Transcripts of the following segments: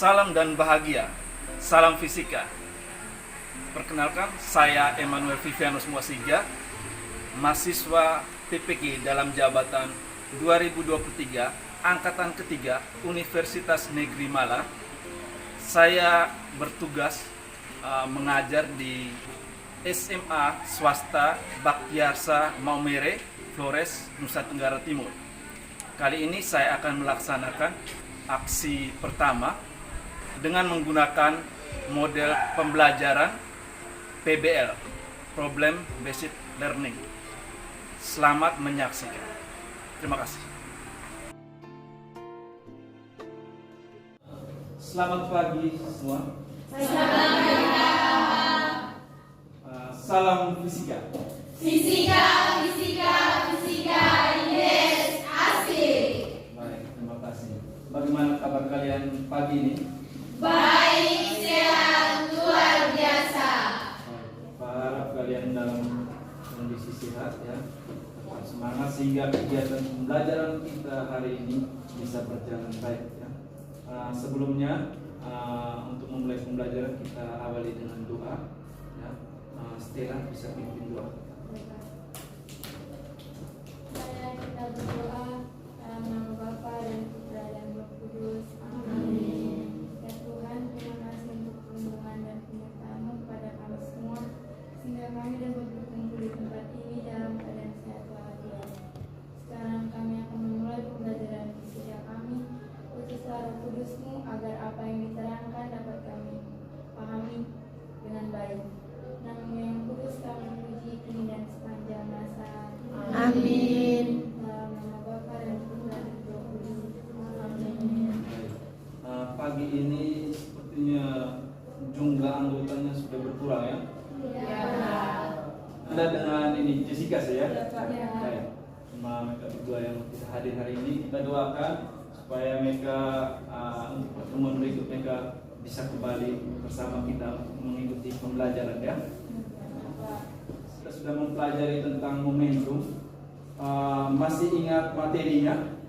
Salam dan bahagia, salam fisika. Perkenalkan, saya Emmanuel Vivianus Muasiga, mahasiswa PPG dalam jabatan 2023, angkatan ketiga, Universitas Negeri Malang. Saya bertugas mengajar di SMA swasta Baktiarsa Maumere, Flores, Nusa Tenggara Timur. Kali ini saya akan melaksanakan aksi pertama dengan menggunakan model pembelajaran PBL, Problem Based Learning. Selamat menyaksikan. Terima kasih. Selamat pagi semua. Selamat pagi. Salam fisika. Fisika, fisika, fisika, yes, asik. Baik, terima kasih. Bagaimana kabar kalian pagi ini? Baik, sehat, luar biasa. Harap kalian dalam kondisi sehat ya, semangat sehingga kegiatan pembelajaran kita hari ini bisa berjalan baik ya. Sebelumnya untuk memulai pembelajaran kita awali dengan doa ya. Stella bisa pimpin doa. Mari kita berdoa dalam nama Bapa dan Putra dan Roh Kudus. Amin. Ya Tuhan, terima kasih untuk perlindungan dan penyertaan-Mu kepada kami semua, sehingga kami dapat berkumpul di tempat ini dalam keadaan sehat walafiat. Sekarang kami akan memulai pembelajaran fisika kami. Utuslah Roh Kudus-Mu agar apa yang diterangkan dapat kami pahami dengan baik. Nama-Mu yang kudus kami puji kini dan sepanjang masa. Amin. Dalam nama Bapa dan Putra dan Roh Kudus. Amin. Pagi ini sepertinya jumlah anggotanya sudah berkurang ya. Ya. Anda dengan ini Jessica saya. Ya. Baik. Sama mereka berdua yang kita hadir hari ini, kita doakan supaya mereka untuk pertemuan berikut mereka bisa kembali bersama kita untuk mengikuti pembelajaran ya. Kita sudah mempelajari tentang momentum. Masih ingat materinya?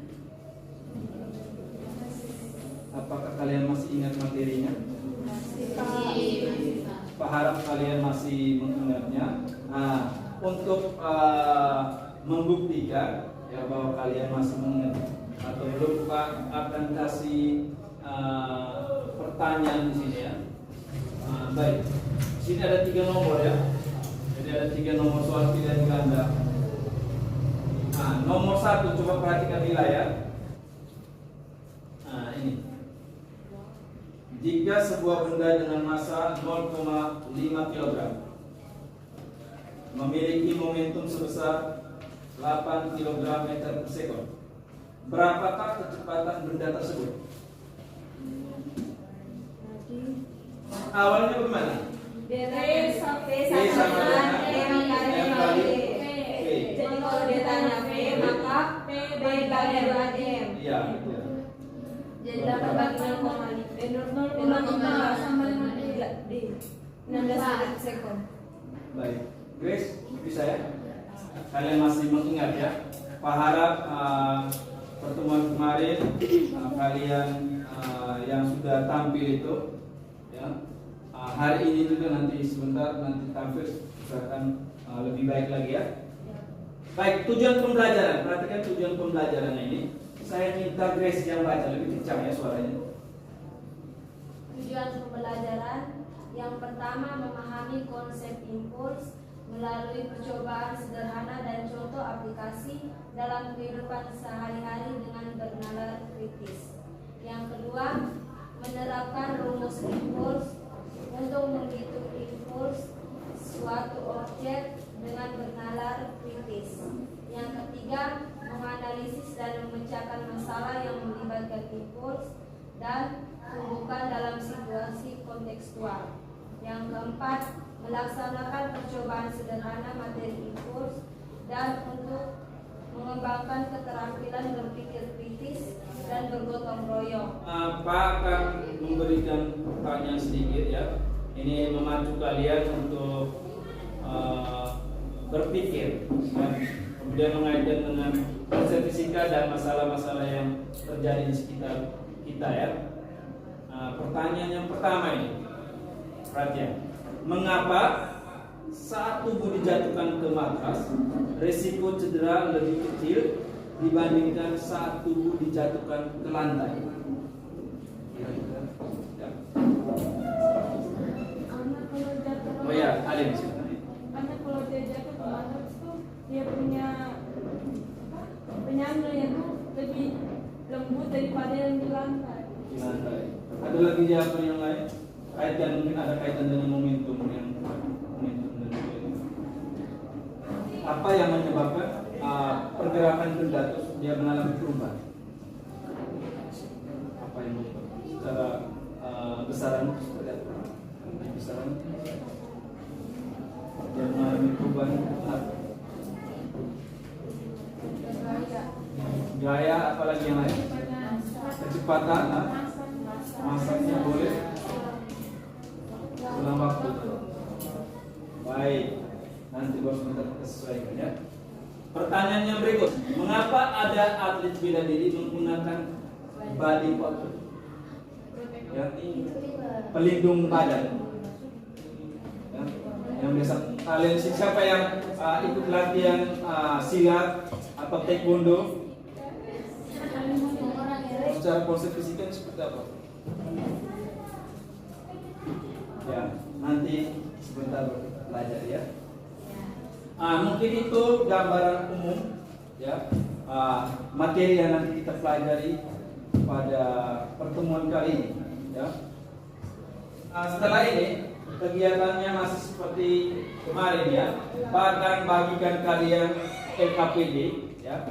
Apakah kalian masih ingat materinya? Pak harap kalian masih mengingatnya. Untuk membuktikan ya bahwa kalian masih mengingat atau belum, Pak akan kasih pertanyaan di sini ya. Baik, di sini ada 3 nomor ya. Jadi ada 3 nomor soal pilihan ganda. Nomor 1 coba perhatikan nilai ya. Ini. Jika sebuah benda dengan massa 0,5 kg memiliki momentum sebesar 8 kg meter per sekon, berapakah kecepatan benda tersebut? Awalnya bagaimana? P sama dengan M kali V. Jadi kalau dia tanya V, maka P bagi 2M. Iya, betul. Jadi dapat bagi 0,5 sama dengan D. 16 meter per sekon. Baik, Grace, bisa ya? Kalian masih mengingat ya? Pak harap pertemuan kemarin kalian yang sudah tampil itu ya, hari ini juga nanti sebentar nanti tampil akan lebih baik lagi ya. Baik, tujuan pembelajaran, perhatikan tujuan pembelajaran ini. Saya minta Grace yang baca, lebih kencang ya suaranya. Tujuan pembelajaran yang pertama, memahami konsep impuls melalui percobaan sederhana dan contoh aplikasi dalam kehidupan sehari-hari dengan bernalar kritis. Yang kedua, menerapkan rumus impuls untuk menghitung impuls suatu objek dengan bernalar kritis. Yang ketiga, menganalisis dan memecahkan masalah yang melibatkan impuls dan bukan dalam situasi kontekstual. Yang keempat, melaksanakan percobaan sederhana materi impuls dan untuk mengembangkan keterampilan berpikir kritis dan bergotong royong. Pak akan memberikan pertanyaan sedikit ya. Ini memacu kalian untuk berpikir dan kemudian mengaitkan dengan konsep fisika dan masalah-masalah yang terjadi di sekitar kita ya. pertanyaan yang pertama ini, perhatian. Mengapa saat tubuh dijatuhkan ke matras, resiko cedera lebih kecil dibandingkan saat tubuh dijatuhkan ke lantai? Ya. Oh ya, Alim silakan. Karena kalau dia jatuh ke matras tuh dia punya penyangga yang lebih lembut daripada yang di lantai. Di lantai. Ada lagi jawaban yang lain? Kaitan, mungkin ada kaitan dengan momentum dan apa yang menyebabkan pergerakan benda terus dia mengalami perubahan? Apa yang menyebabkan? Secara besaran seperti apa? Besaran dia mengalami perubahan apa? Gaya, apalagi yang lain? Kecepatan, masaknya boleh dalam waktu. Baik, nanti bos minta kita sesuaikan ya. Pertanyaan yang berikut, mengapa ada atlet bela diri menggunakan body cover? Ya, pelindung badan. Ya, yang biasa kalian siapa yang ikut latihan silat atau taekwondo? Secara konsep fisiknya seperti apa? Ya, nanti sebentar belajar ya. Mungkin itu gambaran umum ya, materi yang nanti kita pelajari pada pertemuan kali ini ya. Setelah ini kegiatannya masih seperti kemarin ya. Bahkan bagikan kalian LKPD ya.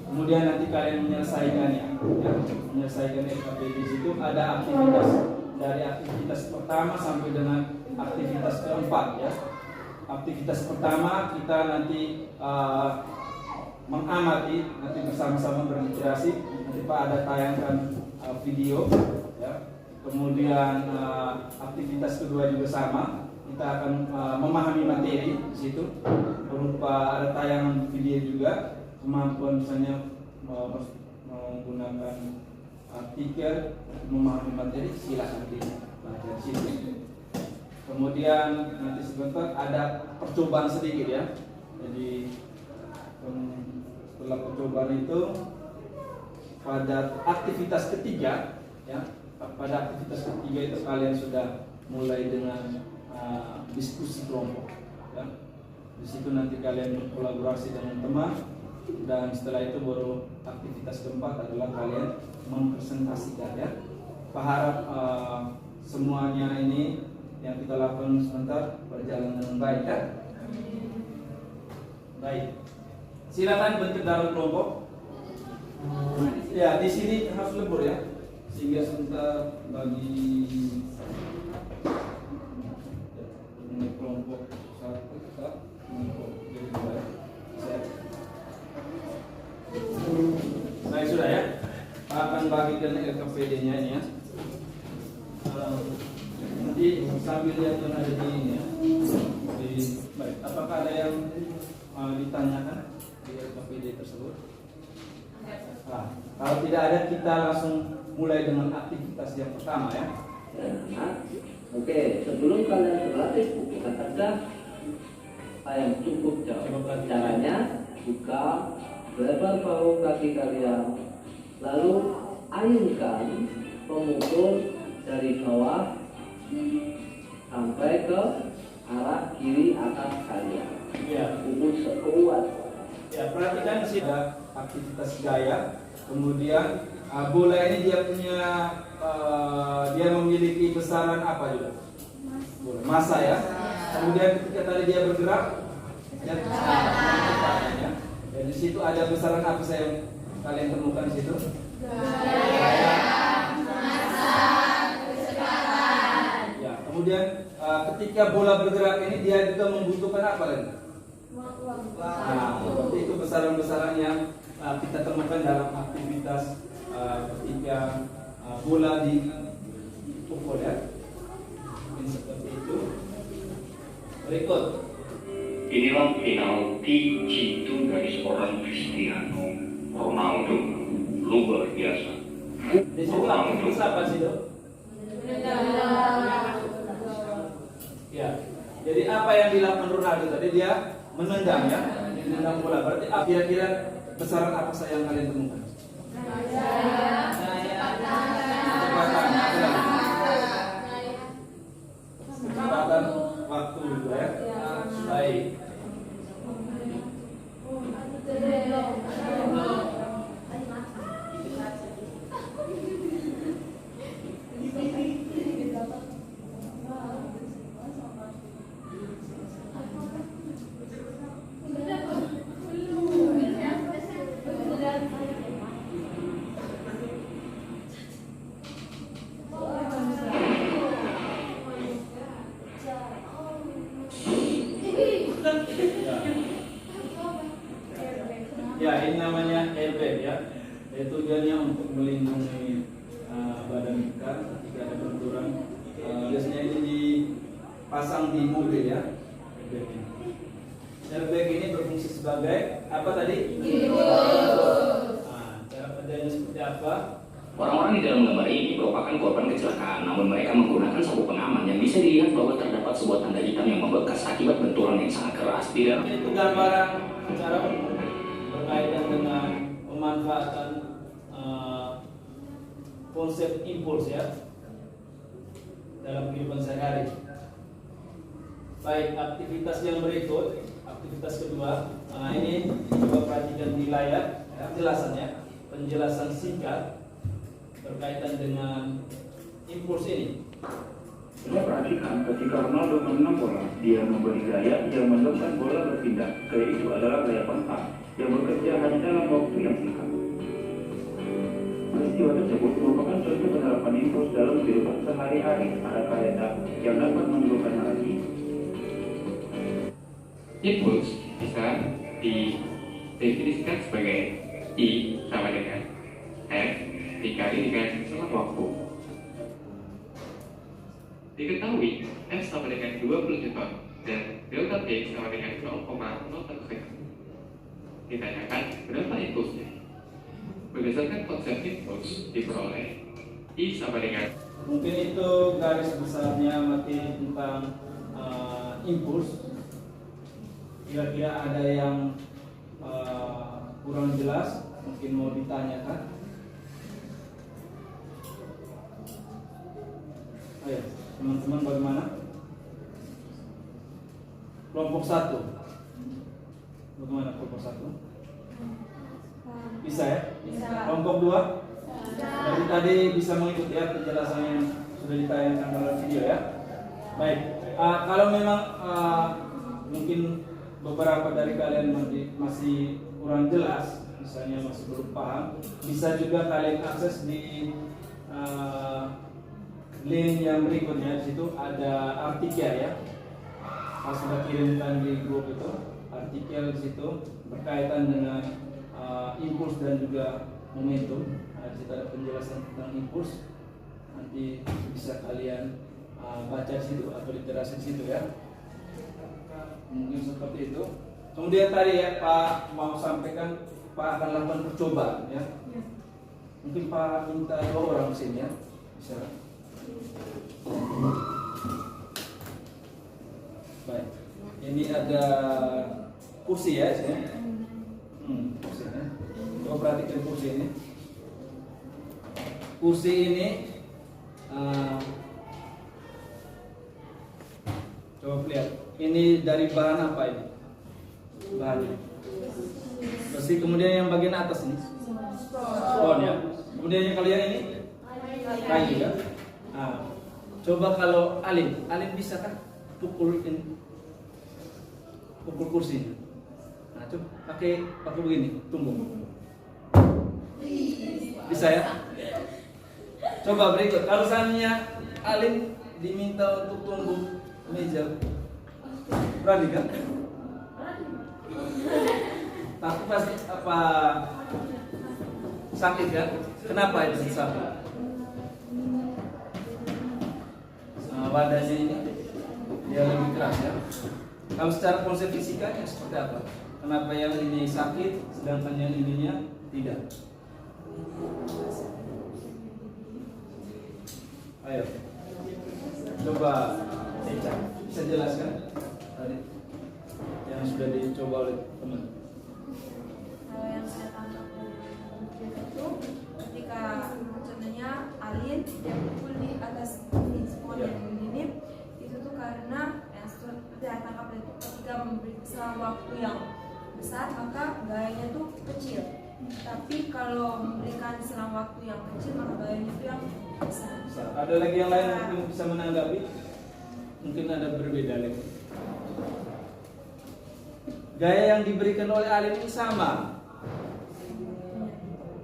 Kemudian nanti kalian menyelesaikannya ya. Menyelesaikan LKPD itu ada aktivitas dari aktivitas pertama sampai dengan aktivitas keempat ya. Aktivitas pertama kita nanti mengamati, nanti bersama-sama berinspirasi. Nanti Pak ada tayangkan video ya. Kemudian aktivitas kedua juga sama, kita akan memahami materi di situ berupa ada tayangan video juga, kemampuan misalnya menggunakan artikel memahami materi, silakan belajar di situ. Kemudian nanti sebentar ada percobaan sedikit ya. Jadi setelah percobaan itu pada aktivitas ketiga ya, pada aktivitas ketiga itu kalian sudah mulai dengan diskusi kelompok ya. Di situ nanti kalian berkolaborasi dengan teman, dan setelah itu baru aktivitas keempat adalah kalian mempresentasikan ya. Pak harap semuanya ini yang kita lakukan sebentar berjalan dengan baik ya. Baik, silakan bentuk dalam kelompok. Ya, di sini harus lebur ya, sehingga sebentar bagi kelompok satu kita kelompok kedua. Baik sudah ya. Akan bagikan LKPD-nya ini ya. Nanti sambil lihat yang ada di ini ya. Baik, apakah ada yang ditanyakan di LKPD tersebut? Kalau tidak ada, kita langsung mulai dengan aktivitas yang pertama ya. Oke, sebelum kalian berlatih buku kata yang cukup jauh. Caranya buka lebar bahu kaki kalian, lalu ayunkan pemukul dari bawah sampai ke arah kiri atas kalian. Ya, Pukul sekuat. ya, perhatikan sih ada aktivitas gaya. Kemudian bola ini dia punya dia memiliki besaran apa juga? Massa ya. Kemudian ketika tadi dia bergerak, ya, ya. Dan di situ ada besaran apa saya yang kalian temukan di situ? Gaya, massa, kecepatan. Ya, kemudian ketika bola bergerak ini dia juga membutuhkan apa lagi? Nah, seperti itu besaran-besaran yang kita temukan dalam aktivitas ketika bola dipukul ya. Ini seperti itu. Berikut. Inilah penalti jitu dari seorang Cristiano Ronaldo, luar biasa. Di situ aktivitas apa sih, Dok? Ya. Jadi apa yang dilakukan Ronaldo tadi, dia menendang ya, menendang bola. Berarti kira-kira besaran apa saja yang kalian temukan? Kecepatan waktu juga ya. Baik. Ya, ini namanya airbag ya. Itu tujuannya untuk melindungi badan kita ketika ada benturan. Biasanya ini dipasang di mobil ya. Airbag ini. Airbag ini berfungsi sebagai apa tadi? Cara kerjanya seperti apa? Orang-orang di dalam gambar ini merupakan korban kecelakaan, namun mereka menggunakan sabuk pengaman yang bisa dilihat bahwa terdapat sebuah tanda hitam yang membekas akibat benturan yang sangat keras di dalam. Itu gambaran secara umum berkaitan dengan pemanfaatan konsep impuls ya dalam kehidupan sehari-hari. Baik, aktivitas yang berikut, aktivitas kedua. Nah, ini coba perhatikan di layar ya, penjelasannya, penjelasan singkat berkaitan dengan impuls ini. Saya perhatikan ketika Ronaldo menendang bola, dia memberi gaya yang menyebabkan bola berpindah. Gaya itu adalah gaya kontak yang bekerja hanya dalam waktu yang singkat. Peristiwa tersebut merupakan contoh penerapan impuls dalam kehidupan sehari-hari. Adakah yang dapat menunjukkan lagi? Impuls bisa didefinisikan sebagai I sama dengan F dikali dengan selang waktu. Diketahui F sama dengan 20 Newton dan delta T sama dengan 0,01 second. Ditanyakan berapa impulsnya? Berdasarkan konsep impuls diperoleh I sama dengan, Mungkin itu garis besarnya materi tentang impuls. Kira-kira ada yang kurang jelas, mungkin mau ditanyakan. Ayo, teman-teman bagaimana? Kelompok 1. Bagaimana kelompok 1? Bisa ya? Bisa. Kelompok 2? Dari tadi bisa mengikuti ya penjelasan yang sudah ditayangkan dalam video ya. Baik, kalau memang mungkin beberapa dari kalian masih kurang jelas, misalnya masih belum paham, bisa juga kalian akses di link yang berikutnya. Di situ ada artikel ya. Saya sudah kirimkan di grup itu artikel di situ berkaitan dengan impuls dan juga momentum. Di situ ada penjelasan tentang impuls. Nanti bisa kalian baca di situ atau literasi di situ ya. Mungkin seperti itu. Kemudian tadi ya Pak mau sampaikan, Pak akan lakukan percobaan ya. Mungkin Pak minta 2 orang di sini ya. Bisa. Baik. Ini ada kursi ya sini. Kursi ya. Coba perhatikan kursi ini. Kursi ini coba lihat. Ini dari bahan apa ini? Bahannya besi. Kemudian yang bagian atas ini spon ya. Kemudian yang kalian ini kayu ya. Coba kalau Alim bisa kan pukul kursi. Coba pakai begini, tunggu. Bisa ya? Coba berikut. Kalau seandainya Alim diminta untuk tunggu meja, berani kan? Tapi pasti apa sakit kan? Kenapa itu sakit? Wadahnya ini dia lebih keras ya. Kalau secara konsep fisikanya seperti apa? Kenapa yang ini sakit sedangkan yang ininya tidak? Ayo, Coba Eca, bisa jelaskan tadi yang sudah dicoba oleh teman? Kalau yang saya tangkap dari buku itu, ketika contohnya alien dia pukul di atas spon yang minim, itu tuh karena yang saya tangkap itu ketika memberi selang waktu yang besar maka gayanya tuh kecil. Tapi kalau memberikan selang waktu yang kecil maka gayanya itu yang besar. Ada lagi yang lain yang bisa menanggapi? Mungkin ada berbeda lagi. Gaya yang diberikan oleh alien ini sama.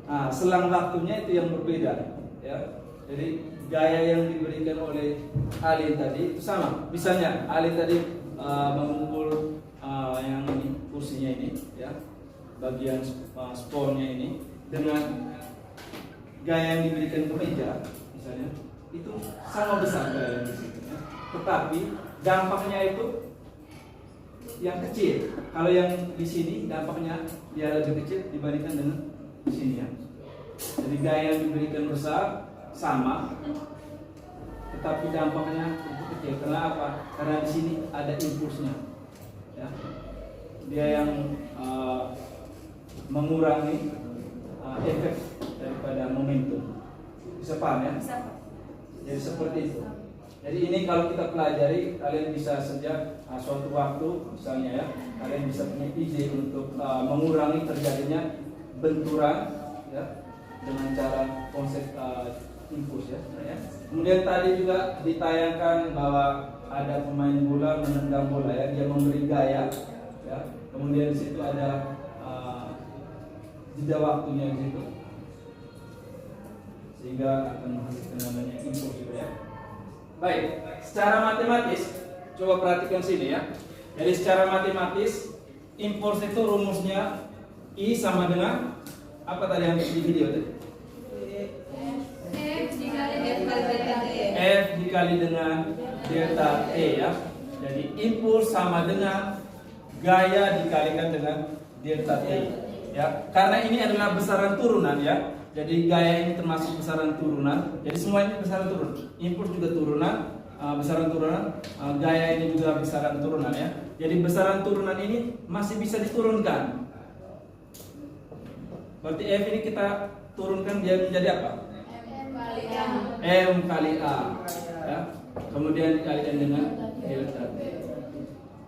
Nah, selang waktunya itu yang berbeda, ya. Jadi gaya yang diberikan oleh alien tadi itu sama. Misalnya alien tadi memukul yang ini kursinya ini, ya, bagian sponnya ini dengan gaya yang diberikan ke meja, misalnya itu sama besar gaya di situ, ya. Tetapi dampaknya itu yang kecil. Kalau yang di sini dampaknya dia lebih kecil dibandingkan dengan di sini, ya. Jadi gaya yang diberikan besar sama, tetapi dampaknya itu kecil. Karena apa? Karena di sini ada impulsnya, ya. Dia yang mengurangi efek daripada momentum. Bisa paham, ya? Bisa. Jadi seperti itu. Jadi ini kalau kita pelajari, kalian bisa sejak suatu waktu, misalnya, ya, kalian bisa punya ide untuk mengurangi terjadinya benturan, ya, dengan cara konsep impuls, ya. Kemudian tadi juga ditayangkan bahwa ada pemain bola menendang bola, ya, dia memberi gaya, ya. Kemudian di situ ada jeda waktunya di situ, sehingga akan menghasilkan namanya impuls, ya. Baik, secara matematis coba perhatikan sini, ya. Jadi secara matematis impuls itu rumusnya I sama dengan apa tadi yang di video tadi? F dikali dengan delta T, ya. Jadi impuls sama dengan gaya dikalikan dengan delta T, ya. Karena ini adalah besaran turunan, ya. Jadi gaya ini termasuk besaran turunan. Jadi semua ini besaran turun. Impuls juga turunan, besaran turunan. Gaya ini juga besaran turunan, ya. Jadi besaran turunan ini masih bisa diturunkan. Berarti F ini kita turunkan dia menjadi apa? M kali A, ya. Kemudian dikalikan dengan delta T.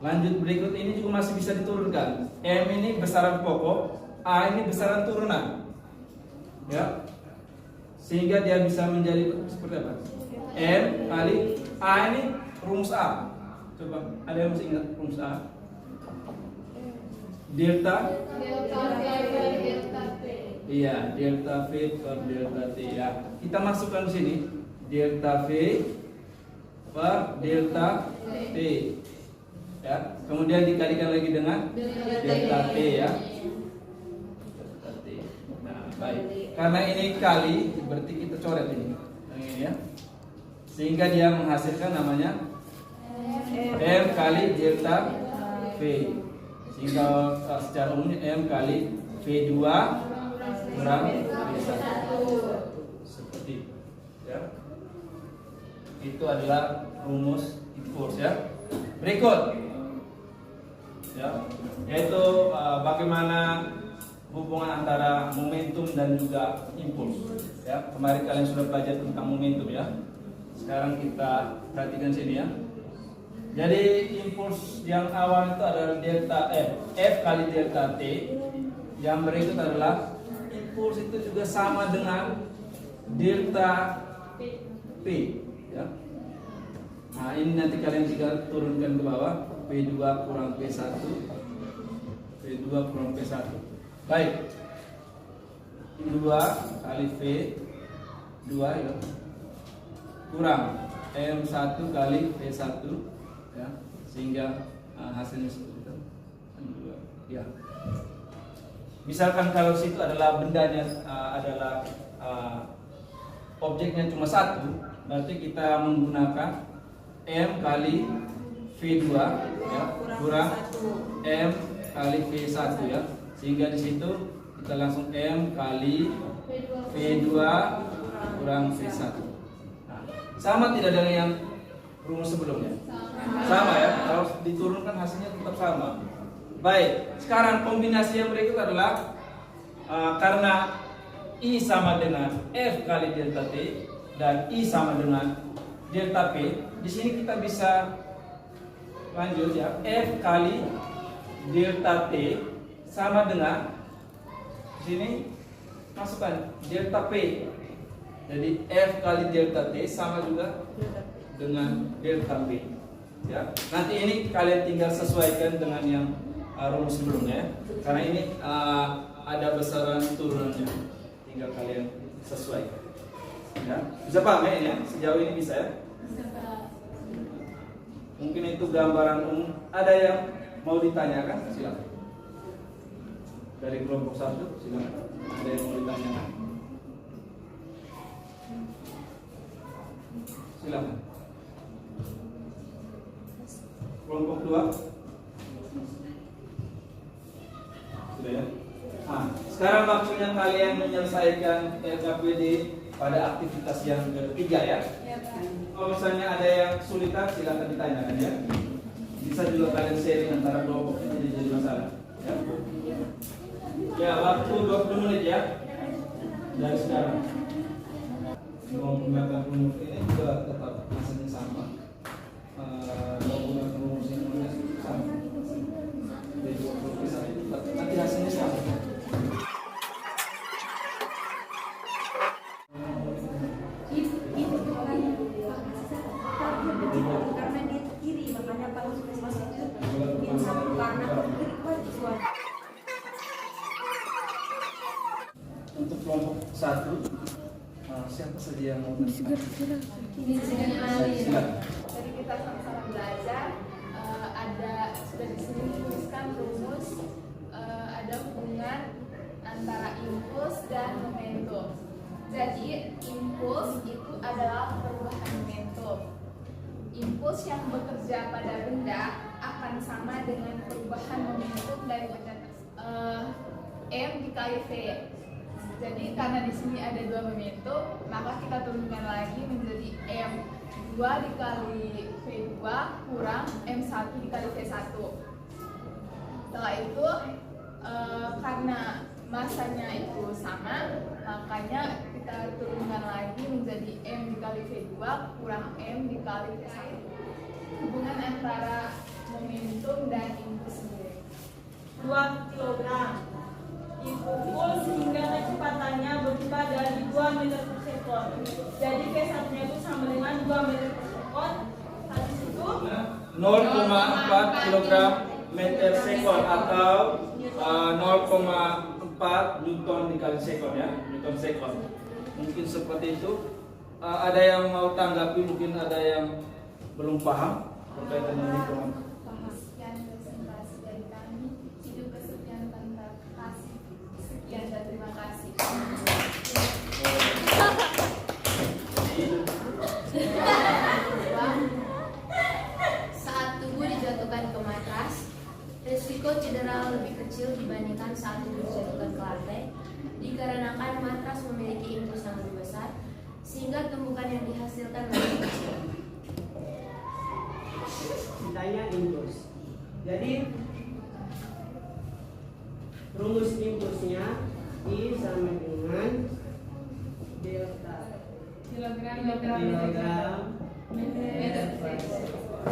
Lanjut berikut ini juga masih bisa diturunkan. M ini besaran pokok, A ini besaran turunan, ya. Sehingga dia bisa menjadi seperti apa? M kali A ini rumus A. Coba ada yang masih ingat rumus A? Delta iya, delta V per delta T, ya. Kita masukkan di sini delta V per delta T, ya. Kemudian dikalikan lagi dengan delta T, ya. Delta T. Nah, baik. Karena ini kali, berarti kita coret ini, ya. Sehingga dia menghasilkan namanya M kali delta V. Sehingga secara umumnya M kali V2 kurang V1. Seperti itu, ya. Itu adalah rumus impuls, ya. Berikut, ya, yaitu bagaimana hubungan antara momentum dan juga impuls, ya. Kemarin kalian sudah belajar tentang momentum, ya. Sekarang kita perhatikan sini, ya. Jadi impuls yang awal itu adalah delta F kali delta T. Yang berikut adalah impuls itu juga sama dengan delta P, ya. Nah, ini nanti kalian tinggal turunkan ke bawah, P2 kurang P1, P2 kurang P1. Baik, 2 kali V2, ya, kurang M1 kali V1, ya, sehingga hasilnya seperti itu. 2, ya. Misalkan kalau situ adalah bendanya adalah objeknya cuma satu, berarti kita menggunakan M kali V2, ya, kurang M kali V1, ya. Sehingga di situ kita langsung M kali V2 kurang V1. Nah, sama tidak dengan yang rumus sebelumnya? Sama ya, kalau diturunkan hasilnya tetap sama. Baik, sekarang kombinasi yang berikut adalah karena I sama dengan F kali delta T dan I sama dengan delta P. Di sini kita bisa lanjut ya, F kali delta T sama dengan sini masukkan delta P. Jadi F kali delta T sama juga dengan delta P. Ya, nanti ini kalian tinggal sesuaikan dengan yang rumus sebelumnya ya. Karena ini ada besaran turunannya, tinggal kalian sesuaikan. Ya, bisa paham ya ini ya? Sejauh ini bisa ya? Mungkin itu gambaran umum. Ada yang mau ditanyakan? Silakan. Dari kelompok 1 silakan. Ada yang mau ditanyakan? Silakan. Kelompok 2. Sudah ya? Nah, sekarang waktunya kalian menyelesaikan RKPD pada aktivitas yang ketiga ya. Kalau misalnya ada yang kesulitan silakan ditanyakan ya. Bisa juga kalian sharing antara kelompok ini jadi masalah. Ya. Ya, waktu 20 menit ya. Dari sekarang. Mau menggunakan rumus ini juga tetap hasilnya sama. Mau menggunakan rumus ini sama. Jadi 20% nanti hasilnya sama. Karena dia kiri, makanya kalau sudah masuk itu min 1 karena kiri kuat. Untuk kelompok 1 siapa saja yang mau Silakan. Jadi kita sama-sama belajar, ada sudah di sini dituliskan rumus, ada hubungan antara impuls dan momentum. Jadi impuls itu adalah perubahan momentum. Impuls yang bekerja pada benda akan sama dengan perubahan momentum dari benda M dikali V. Jadi karena di sini ada 2 momentum, maka kita turunkan lagi menjadi M2 dikali V2 kurang M1 dikali V1. Setelah itu karena masanya itu sama, makanya kita turunkan lagi menjadi M dikali V2 kurang M dikali V1. Hubungan antara momentum dan impuls sendiri. 2 kilogram. Impuls hingga kecepatannya berubah dari 2 meter per sekon. Jadi V1 nya itu sama dengan 2 meter per sekon. Habis itu 0,4 kg meter sekon atau 0,4 Newton dikali sekon ya, Newton sekon. Mungkin seperti itu. Ada yang mau tanggapi, mungkin ada yang belum paham berkaitan dengan hitungan. Sekian presentasi dari kami. Hidup kesekian tanpa kasih. Sekian dan terima kasih. Saat tubuh dijatuhkan ke matras, risiko cedera lebih kecil dibandingkan saat tubuh dijatuhkan ke lantai, dikarenakan matras memiliki impuls yang lebih besar, sehingga tumbukan yang dihasilkan lebih kecil. Ditanya impuls. Jadi rumus impulsnya I sama dengan delta Kilogram meter per sekon.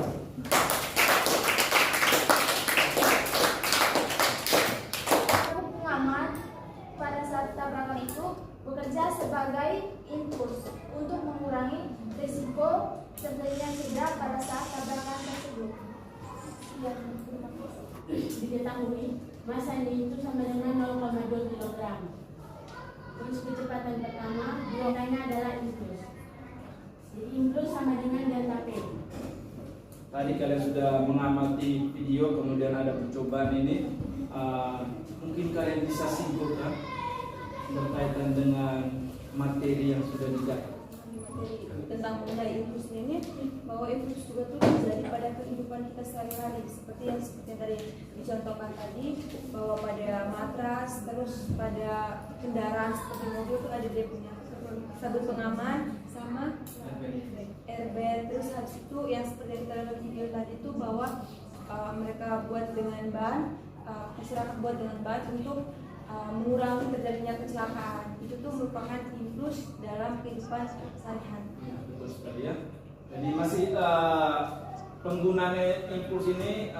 Pengaman pada saat tabrakan itu bekerja sebagai impuls untuk mengurangi risiko terjadinya cedera pada saat tabrakan tersebut. Diketahui massa ini itu sama dengan 0,2 kg. Terus kecepatan pertama biasanya adalah impuls. Jadi impuls sama dengan delta P. Tadi kalian sudah mengamati video, kemudian ada percobaan ini. Mungkin kalian bisa simpulkan berkaitan dengan materi yang sudah didapat. Tentang mengenai impuls ini, bahwa impuls juga tuh terjadi pada kehidupan kita sehari-hari, seperti yang tadi dicontohkan tadi, bahwa pada matras, terus pada kendaraan seperti mobil itu ada dia punya sabut pengaman, sama RB. Terus habis itu yang seperti yang kita video tadi itu bahwa mereka buat dengan ban, masyarakat buat dengan ban untuk mengurangi terjadinya kecelakaan. Itu tuh merupakan impuls dalam kehidupan sehari-hari. Betul sekali ya. Jadi masih penggunaan impuls ini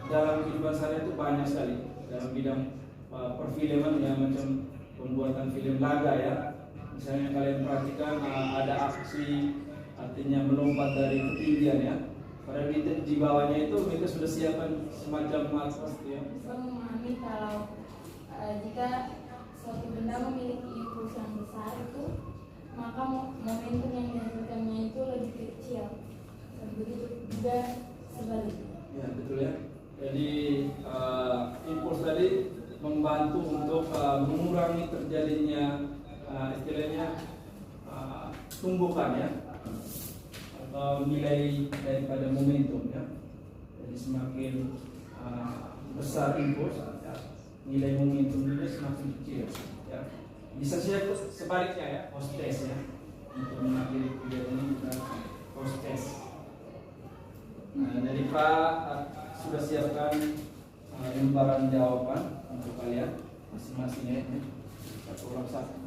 dalam kehidupan sehari itu banyak sekali dalam bidang perfilman ya, macam pembuatan film laga ya. Misalnya kalian perhatikan ada aksi, artinya melompat dari ketinggian ya. Padahal di bawahnya itu mereka sudah siapkan semacam matras ya. Bisa memahami kalau jika suatu benda memiliki impuls yang besar itu, maka momentum yang dihasilkannya itu lebih kecil. Dan begitu juga sebaliknya. Ya betul ya. Jadi impuls tadi membantu untuk mengurangi terjadinya istilahnya tumbukan ya, atau nilai daripada momentum ya. Jadi semakin besar impuls, ya, nilai momentum ini semakin kecil ya. Bisa saja sebaliknya ya, post test ya. Untuk mengakhiri video ini kita post test. Jadi Pak sudah siapkan lembaran jawaban untuk kalian masing-masing ya, satu orang satu.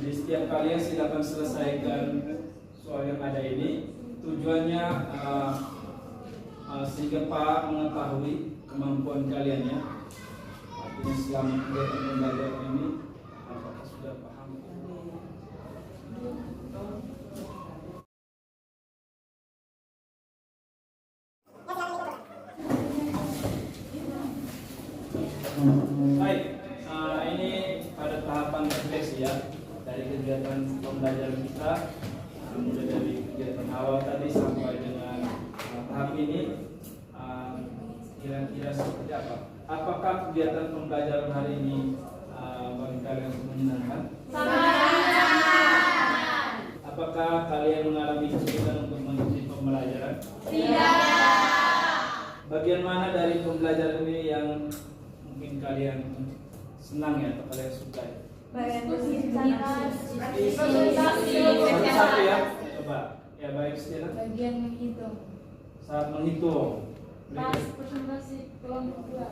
Jadi setiap kalian silakan selesaikan soal yang ada ini. Tujuannya sehingga Pak mengetahui kemampuan kalian ya. Artinya selama kegiatan pembelajaran ini apakah sudah paham? Baik, ini pada tahapan refleksi ya dari kegiatan pembelajaran kita, mulai dari kegiatan awal tadi sampai dengan tahap ini, kira-kira seperti apa? Apakah kegiatan pembelajaran hari ini bagi kalian menyenangkan? Apakah kalian mengalami kesulitan untuk mengikuti pembelajaran? Tidak. Bagian mana dari pembelajaran ini yang mungkin kalian senang ya, atau kalian suka ya? Bagian Satu-satu ya, coba ya. Baik, Stina. Bagian menghitung. Saat menghitung. Pas presentasi kelompok 2.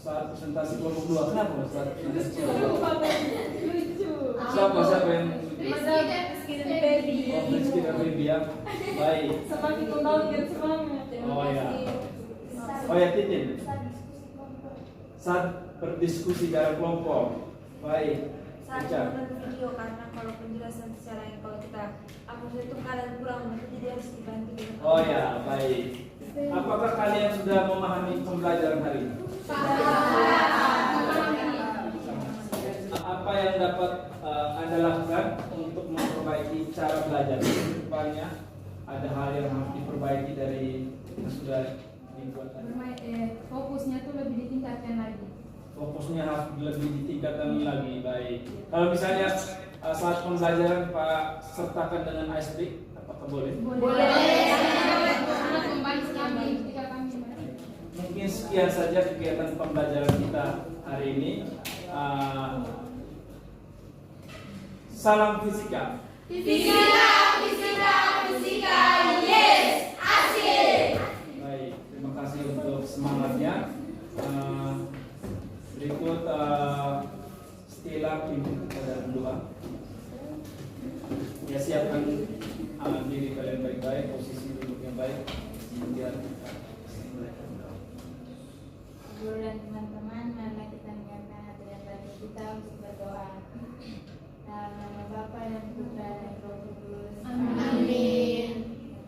Saat presentasi kelompok 2. Kenapa saat presentasi kelompok 2? Lucu. Siapa yang Baby. Oh, Rizky dan Baby ya. Baik. Semakin membangkit semangat. Oh ya. Oh ya, Titin. Saat berdiskusi dalam kelompok. Baik. Saat menonton video, karena kalau penjelasan secara yang kalau kita itu kalian kurang, jadi harus dibantu dengan. Oh ya, baik. Apakah kalian sudah memahami pembelajaran hari ini? Apa yang dapat Anda lakukan untuk memperbaiki cara belajar? Depannya ada hal yang harus diperbaiki dari yang sudah dibuat tadi. Fokusnya tuh lebih ditingkatkan lagi. Fokusnya harus lebih ditingkatkan lagi. Baik. Kalau misalnya saat pembelajaran Pak sertakan dengan ice break, apakah boleh? Boleh. Sangat membantu kami ketika kami. Mungkin sekian saja kegiatan pembelajaran kita hari ini. Salam fisika. Fisika, yes, asik. Baik, terima kasih untuk semangatnya. Berikut Stella pimpin kita dalam doa. Ya, siapkan diri kalian baik-baik, posisi duduk yang baik, biar Guru dan teman-teman, marilah kita menyiapkan hati dan batin kita untuk berdoa. Dalam nama Bapa dan Putra dan Roh Kudus. Amin.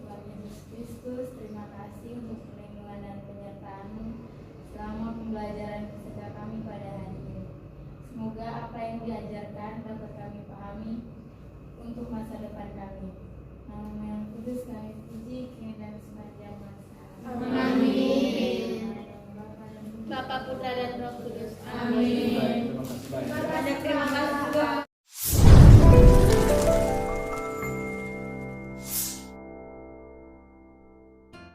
Tuhan Yesus Kristus, terima kasih untuk perlindungan dan penyertaan-Mu selama pembelajaran kepada kami pada hari ini. Semoga apa yang diajarkan dapat kami pahami untuk masa depan kami. Nama yang kudus kami puji, kini dan sepanjang masa. Amin. Bapa, Putra dan Roh Kudus. Amin. baik. Terima kasih banyak. Banyak terima